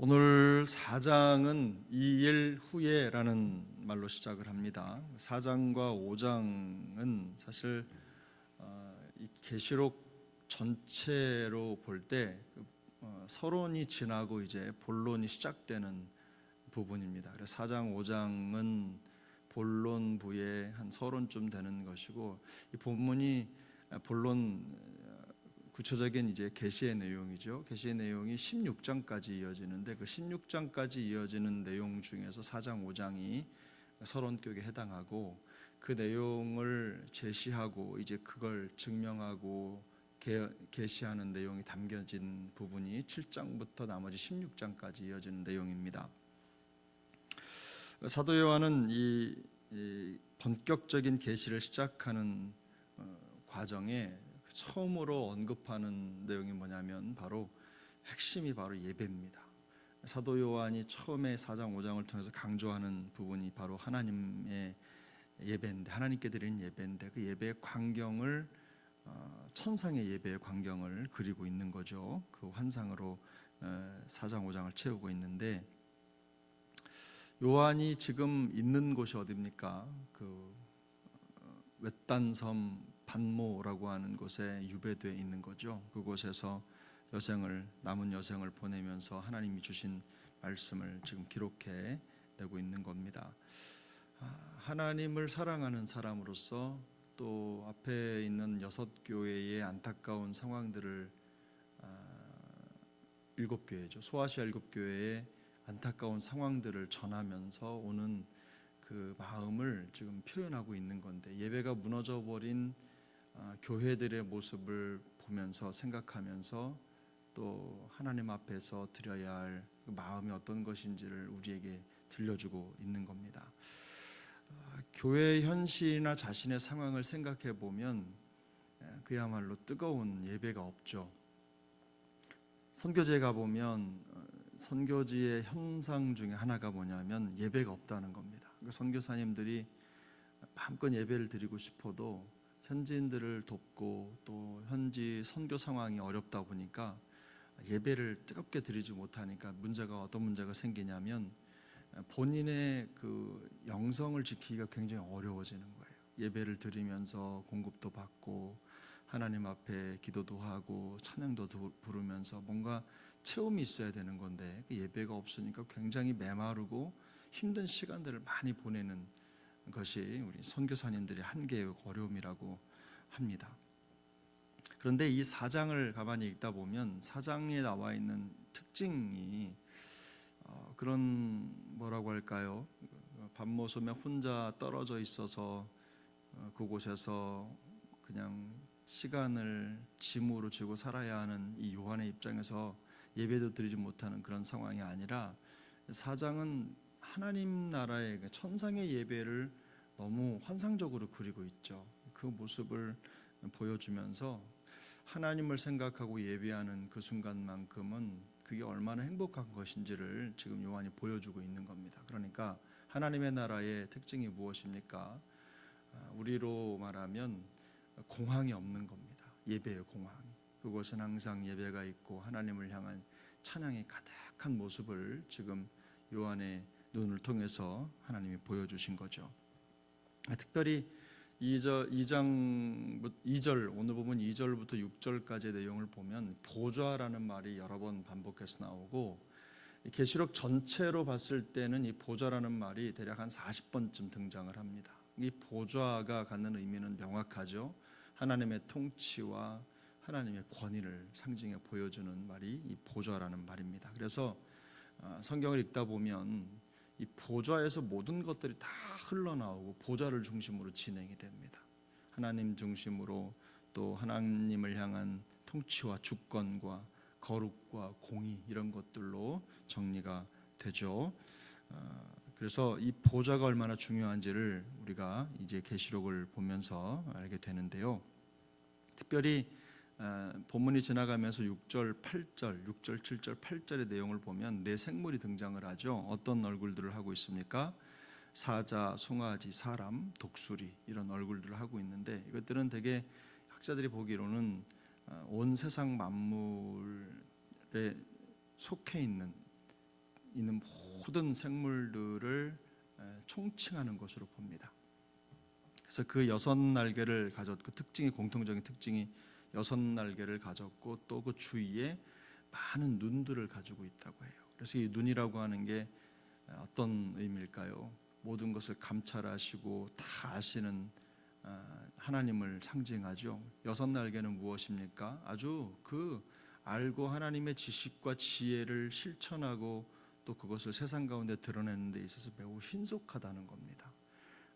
오늘 4장은 2일 후에라는 말로 시작을 합니다. 4장과 5장은 사실 이 계시록 전체로 볼 때 서론이 지나고 이제 본론이 시작되는 부분입니다. 그래서 4장, 5장은 본론부의 한 서론쯤 되는 것이고, 이 본문이 본론 구체적인 이제 계시의 내용이죠. 계시의 내용이 16장까지 이어지는데, 그 16장까지 이어지는 내용 중에서 4장, 5장이 서론격에 해당하고, 그 내용을 제시하고 이제 그걸 증명하고 계시하는 내용이 담겨진 부분이 7장부터 나머지 16장까지 이어지는 내용입니다. 사도 요한은 이 본격적인 계시를 시작하는 과정에 처음으로 언급하는 내용이 뭐냐면 바로 핵심이 바로 예배입니다. 사도 요한이 처음에 4장 5장을 통해서 강조하는 부분이 바로 하나님의 예배인데, 하나님께 드리는 예배인데, 그 예배의 광경을 천상의 예배의 광경을 그리고 있는 거죠. 그 환상으로 4장 5장을 채우고 있는데, 요한이 지금 있는 곳이 어디입니까? 그 외딴섬 반모라고 하는 곳에 유배되어 있는 거죠. 그곳에서 남은 여생을 보내면서 하나님이 주신 말씀을 지금 기록해 내고 있는 겁니다. 하나님을 사랑하는 사람으로서 또 앞에 있는 6교회의 안타까운 상황들을 7교회죠. 소아시아 7교회의 안타까운 상황들을 전하면서 오는 그 마음을 지금 표현하고 있는 건데, 예배가 무너져버린 교회들의 모습을 보면서 생각하면서 또 하나님 앞에서 드려야 할 그 마음이 어떤 것인지를 우리에게 들려주고 있는 겁니다. 교회의 현실이나 자신의 상황을 생각해 보면 그야말로 뜨거운 예배가 없죠. 선교지에 가보면 선교지의 현상 중에 하나가 뭐냐면 예배가 없다는 겁니다. 그러니까 선교사님들이 마음껏 예배를 드리고 싶어도 현지인들을 돕고 또 현지 선교 상황이 어렵다 보니까 예배를 뜨겁게 드리지 못하니까 어떤 문제가 생기냐면 본인의 그 영성을 지키기가 굉장히 어려워지는 거예요. 예배를 드리면서 공급도 받고 하나님 앞에 기도도 하고 찬양도 부르면서 뭔가 체험이 있어야 되는 건데, 그 예배가 없으니까 굉장히 메마르고 힘든 시간들을 많이 보내는 것이 우리 선교사님들의 한계의 어려움이라고 합니다. 그런데 이 4장을 가만히 읽다 보면 4장에 나와 있는 특징이 그런 뭐라고 할까요? 밤모섬에 혼자 떨어져 있어서 그곳에서 그냥 시간을 짐으로 지고 살아야 하는 이 요한의 입장에서 예배도 드리지 못하는 그런 상황이 아니라, 4장은 하나님 나라의 천상의 예배를 너무 환상적으로 그리고 있죠. 그 모습을 보여주면서 하나님을 생각하고 예배하는 그 순간만큼은 그게 얼마나 행복한 것인지를 지금 요한이 보여주고 있는 겁니다. 그러니까 하나님의 나라의 특징이 무엇입니까? 우리로 말하면 공황이 없는 겁니다. 예배의 공황. 그곳은 항상 예배가 있고 하나님을 향한 찬양이 가득한 모습을 지금 요한의 눈을 통해서 하나님이 보여주신 거죠. 특별히 2절 오늘 보면 2절부터 6절까지의 내용을 보면 보좌라는 말이 여러 번 반복해서 나오고, 계시록 전체로 봤을 때는 이 보좌라는 말이 대략 한 40번쯤 등장을 합니다. 이 보좌가 갖는 의미는 명확하죠. 하나님의 통치와 하나님의 권위를 상징해 보여주는 말이 이 보좌라는 말입니다. 그래서 성경을 읽다 보면 이 보좌에서 모든 것들이 다 흘러나오고 보좌를 중심으로 진행이 됩니다. 하나님 중심으로 또 하나님을 향한 통치와 주권과 거룩과 공의, 이런 것들로 정리가 되죠. 그래서 이 보좌가 얼마나 중요한지를 우리가 이제 계시록을 보면서 알게 되는데요. 특별히 본문이 지나가면서 6절, 7절, 8절의 내용을 보면 네 생물이 등장을 하죠. 어떤 얼굴들을 하고 있습니까? 사자, 송아지, 사람, 독수리, 이런 얼굴들을 하고 있는데, 이것들은 되게 학자들이 보기로는 온 세상 만물에 속해 있는 있는 모든 생물들을 총칭하는 것으로 봅니다. 그래서 그 6날개를 가졌고, 공통적인 특징이 6날개를 가졌고, 또 그 주위에 많은 눈들을 가지고 있다고 해요. 그래서 이 눈이라고 하는 게 어떤 의미일까요? 모든 것을 감찰하시고 다 아시는 하나님을 상징하죠. 6날개는 무엇입니까? 아주 그 알고 하나님의 지식과 지혜를 실천하고 또 그것을 세상 가운데 드러내는 데 있어서 매우 신속하다는 겁니다.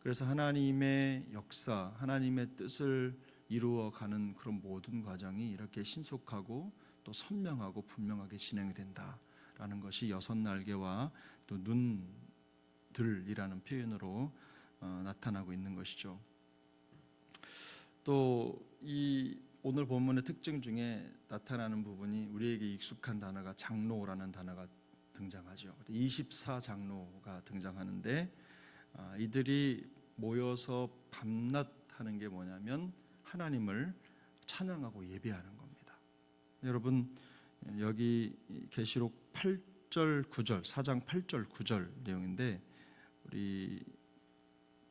그래서 하나님의 역사, 하나님의 뜻을 이루어가는 그런 모든 과정이 이렇게 신속하고 또 선명하고 분명하게 진행된다라는 것이 6날개와 또 눈들이라는 표현으로 나타나고 있는 것이죠. 또 이 오늘 본문의 특징 중에 나타나는 부분이 우리에게 익숙한 단어가 장로라는 단어가 등장하죠. 24장로가 등장하는데 이들이 모여서 밤낮 하는 게 뭐냐면 하나님을 찬양하고 예배하는 겁니다. 여러분, 여기 계시록 8절 9절 4장 8절 9절 내용인데 우리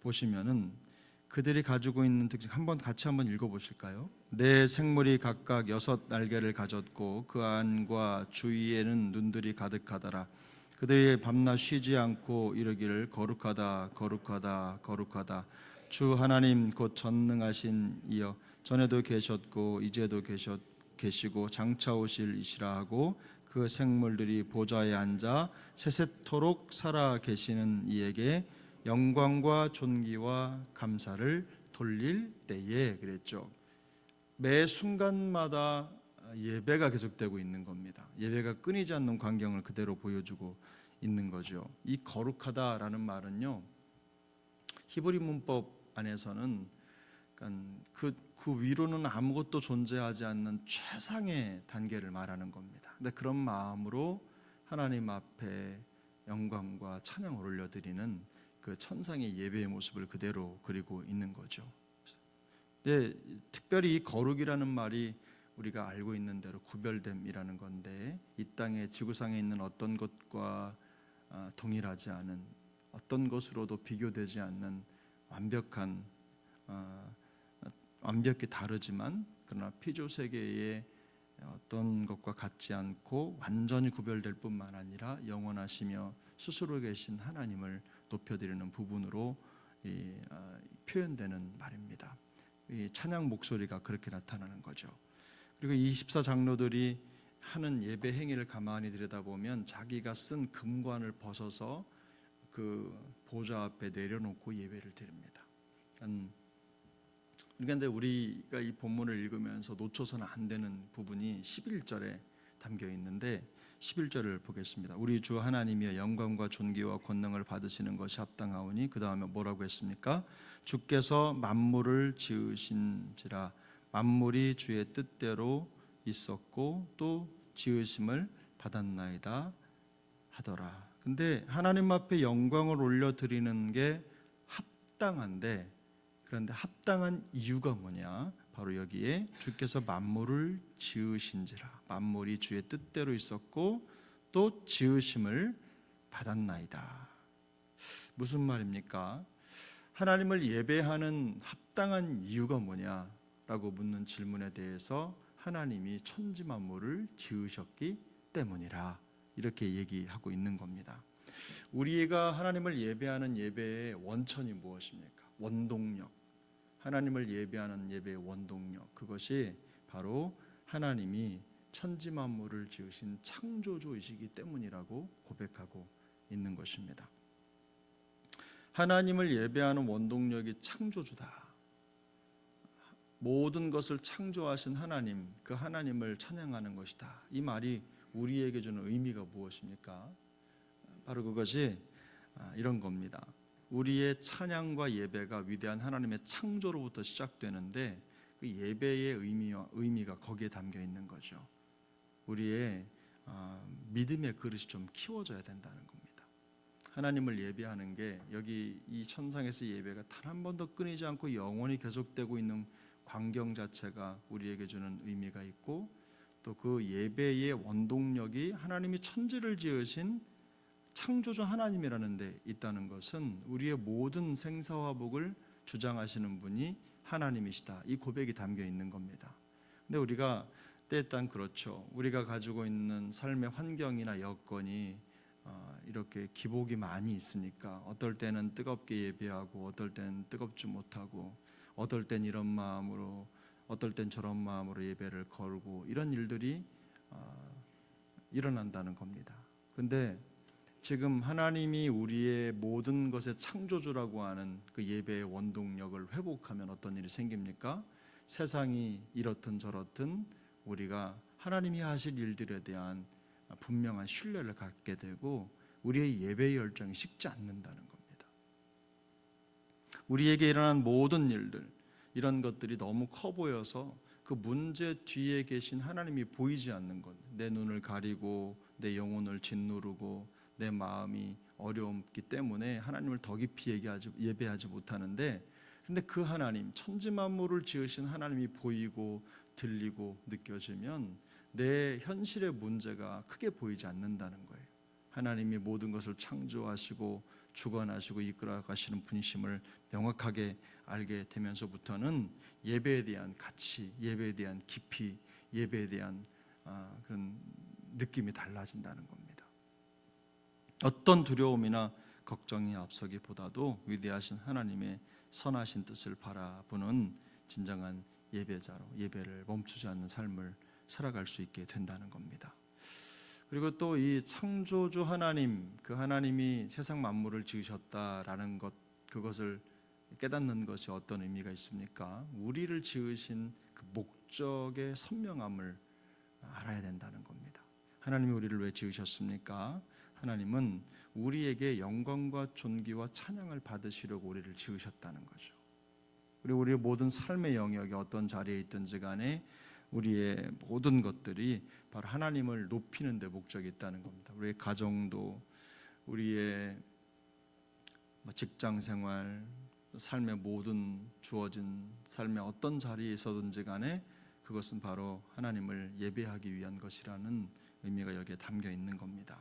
보시면은 그들이 가지고 있는 특징 같이 한번 읽어보실까요? 네 생물이 각각 6날개를 가졌고 그 안과 주위에는 눈들이 가득하더라. 그들이 밤낮 쉬지 않고 이르기를 거룩하다 거룩하다 거룩하다 주 하나님 곧 전능하신 이여 전에도 계셨고 이제도 계시고 장차 오실 이시라 하고 그 생물들이 보좌에 앉아 세세토록 살아 계시는 이에게 영광과 존귀와 감사를 돌릴 때에 그랬죠. 매 순간마다 예배가 계속되고 있는 겁니다. 예배가 끊이지 않는 광경을 그대로 보여주고 있는 거죠. 이 거룩하다라는 말은요, 히브리 문법 안에서는 그 위로는 아무것도 존재하지 않는 최상의 단계를 말하는 겁니다. 근데 그런 마음으로 하나님 앞에 영광과 찬양을 올려드리는 그 천상의 예배의 모습을 그대로 그리고 있는 거죠. 네, 특별히 이 거룩이라는 말이 우리가 알고 있는 대로 구별됨이라는 건데 이 땅에 지구상에 있는 어떤 것과 동일하지 않은 어떤 것으로도 비교되지 않는 완벽히 다르지만 그러나 피조 세계의 어떤 것과 같지 않고 완전히 구별될 뿐만 아니라 영원하시며 스스로 계신 하나님을 높여드리는 부분으로 표현되는 말입니다. 이 찬양 목소리가 그렇게 나타나는 거죠. 그리고 24장로들이 하는 예배 행위를 가만히 들여다보면 자기가 쓴 금관을 벗어서 그 보좌 앞에 내려놓고 예배를 드립니다. 그런데 우리가 이 본문을 읽으면서 놓쳐서는 안 되는 부분이 11절에 담겨 있는데 11절을 보겠습니다. 우리 주 하나님이여 영광과 존귀와 권능을 받으시는 것이 합당하오니 그 다음에 뭐라고 했습니까? 주께서 만물을 지으신지라 만물이 주의 뜻대로 있었고 또 지으심을 받았나이다 하더라. 근데 하나님 앞에 영광을 올려드리는 게 합당한데 그런데 합당한 이유가 뭐냐? 바로 여기에 주께서 만물을 지으신지라 만물이 주의 뜻대로 있었고 또 지으심을 받았나이다. 무슨 말입니까? 하나님을 예배하는 합당한 이유가 뭐냐라고 묻는 질문에 대해서 하나님이 천지 만물을 지으셨기 때문이라 이렇게 얘기하고 있는 겁니다. 우리가 하나님을 예배하는 예배의 원천이 무엇입니까? 원동력. 하나님을 예배하는 예배의 원동력, 그것이 바로 하나님이 천지 만물을 지으신 창조주이시기 때문이라고 고백하고 있는 것입니다. 하나님을 예배하는 원동력이 창조주다. 모든 것을 창조하신 하나님, 그 하나님을 찬양하는 것이다. 이 말이 우리에게 주는 의미가 무엇입니까? 바로 그것이 이런 겁니다. 우리의 찬양과 예배가 위대한 하나님의 창조로부터 시작되는데 그 예배의 의미가 거기에 담겨 있는 거죠. 우리의 믿음의 그릇이 좀 키워져야 된다는 겁니다. 하나님을 예배하는 게 여기 이 천상에서 예배가 단 한 번도 끊이지 않고 영원히 계속되고 있는 광경 자체가 우리에게 주는 의미가 있고 또 그 예배의 원동력이 하나님이 천지를 지으신 창조주 하나님이라는 데 있다는 것은 우리의 모든 생사화복을 주장하시는 분이 하나님이시다, 이 고백이 담겨 있는 겁니다. 근데 우리가 때에 따라 그렇죠. 우리가 가지고 있는 삶의 환경이나 여건이 이렇게 기복이 많이 있으니까 어떨 때는 뜨겁게 예배하고 어떨 때는 뜨겁지 못하고 어떨 땐 이런 마음으로 어떨 땐 저런 마음으로 예배를 걸고 이런 일들이 일어난다는 겁니다. 그런데 지금 하나님이 우리의 모든 것의 창조주라고 하는 그 예배의 원동력을 회복하면 어떤 일이 생깁니까? 세상이 이렇든 저렇든 우리가 하나님이 하실 일들에 대한 분명한 신뢰를 갖게 되고 우리의 예배의 열정이 식지 않는다는 겁니다. 우리에게 일어난 모든 일들, 이런 것들이 너무 커 보여서 그 문제 뒤에 계신 하나님이 보이지 않는 것, 내 눈을 가리고 내 영혼을 짓누르고 내 마음이 어려웠기 때문에 하나님을 더 깊이 예배하지 못하는데, 그런데 그 하나님, 천지만물을 지으신 하나님이 보이고 들리고 느껴지면 내 현실의 문제가 크게 보이지 않는다는 거예요. 하나님이 모든 것을 창조하시고 주관하시고 이끌어 가시는 분심을 명확하게 알게 되면서부터는 예배에 대한 가치, 예배에 대한 깊이, 예배에 대한 그런 느낌이 달라진다는 겁니다. 어떤 두려움이나 걱정이 앞서기보다도 위대하신 하나님의 선하신 뜻을 바라보는 진정한 예배자로 예배를 멈추지 않는 삶을 살아갈 수 있게 된다는 겁니다. 그리고 또 이 창조주 하나님, 그 하나님이 세상 만물을 지으셨다라는 것, 그것을 깨닫는 것이 어떤 의미가 있습니까? 우리를 지으신 그 목적의 선명함을 알아야 된다는 겁니다. 하나님이 우리를 왜 지으셨습니까? 하나님은 우리에게 영광과 존귀와 찬양을 받으시려고 우리를 지으셨다는 거죠. 그리고 우리의 모든 삶의 영역에 어떤 자리에 있든지 간에 우리의 모든 것들이 바로 하나님을 높이는 데 목적이 있다는 겁니다. 우리의 가정도, 우리의 직장생활, 삶의 모든 주어진 삶의 어떤 자리에 있어든지 간에 그것은 바로 하나님을 예배하기 위한 것이라는 의미가 여기에 담겨 있는 겁니다.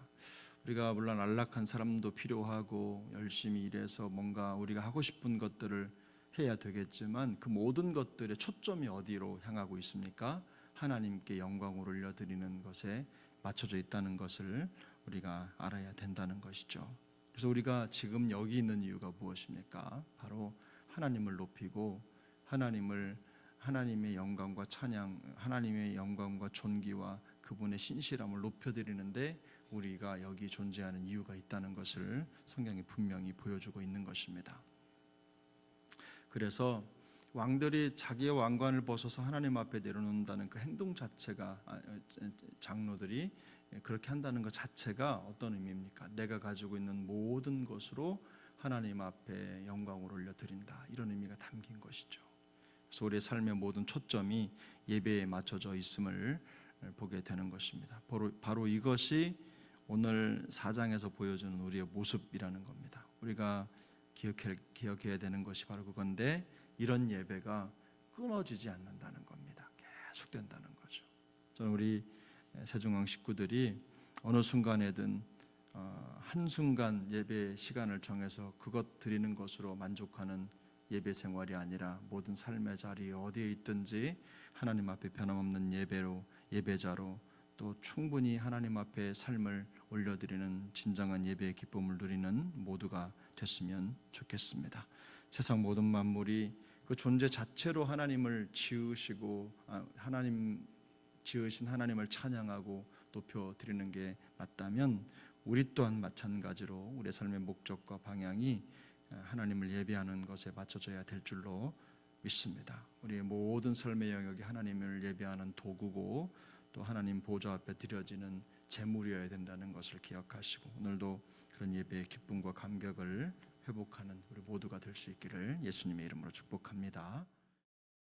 우리가 물론 안락한 사람도 필요하고 열심히 일해서 뭔가 우리가 하고 싶은 것들을 해야 되겠지만 그 모든 것들의 초점이 어디로 향하고 있습니까? 하나님께 영광을 올려드리는 것에 맞춰져 있다는 것을 우리가 알아야 된다는 것이죠. 그래서 우리가 지금 여기 있는 이유가 무엇입니까? 바로 하나님을 높이고 하나님의 영광과 찬양, 하나님의 영광과 존귀와 그분의 신실함을 높여드리는데 우리가 여기 존재하는 이유가 있다는 것을 성경이 분명히 보여주고 있는 것입니다. 그래서 왕들이 자기의 왕관을 벗어서 하나님 앞에 내려놓는다는 그 행동 자체가, 장로들이 그렇게 한다는 것 자체가 어떤 의미입니까? 내가 가지고 있는 모든 것으로 하나님 앞에 영광을 올려드린다, 이런 의미가 담긴 것이죠. 그래서 우리의 삶의 모든 초점이 예배에 맞춰져 있음을 보게 되는 것입니다. 바로 이것이 오늘 4장에서 보여주는 우리의 모습이라는 겁니다. 우리가 기억해야 되는 것이 바로 그건데, 이런 예배가 끊어지지 않는다는 겁니다. 계속된다는 거죠. 저는 우리 세종항 식구들이 어느 순간에든 한순간 예배 시간을 정해서 그것 드리는 것으로 만족하는 예배 생활이 아니라 모든 삶의 자리에 어디에 있든지 하나님 앞에 변함없는 예배자로 또 충분히 하나님 앞에 삶을 올려드리는 진정한 예배의 기쁨을 누리는 모두가 됐으면 좋겠습니다. 세상 모든 만물이 그 존재 자체로 하나님을 지으시고 하나님 지으신 하나님을 찬양하고 높여드리는 게 맞다면 우리 또한 마찬가지로 우리의 삶의 목적과 방향이 하나님을 예배하는 것에 맞춰져야 될 줄로 믿습니다. 우리의 모든 삶의 영역이 하나님을 예배하는 도구고 또 하나님 보좌 앞에 드려지는 제물이어야 된다는 것을 기억하시고 오늘도 그런 예배의 기쁨과 감격을 회복하는 우리 모두가 될 수 있기를 예수님의 이름으로 축복합니다.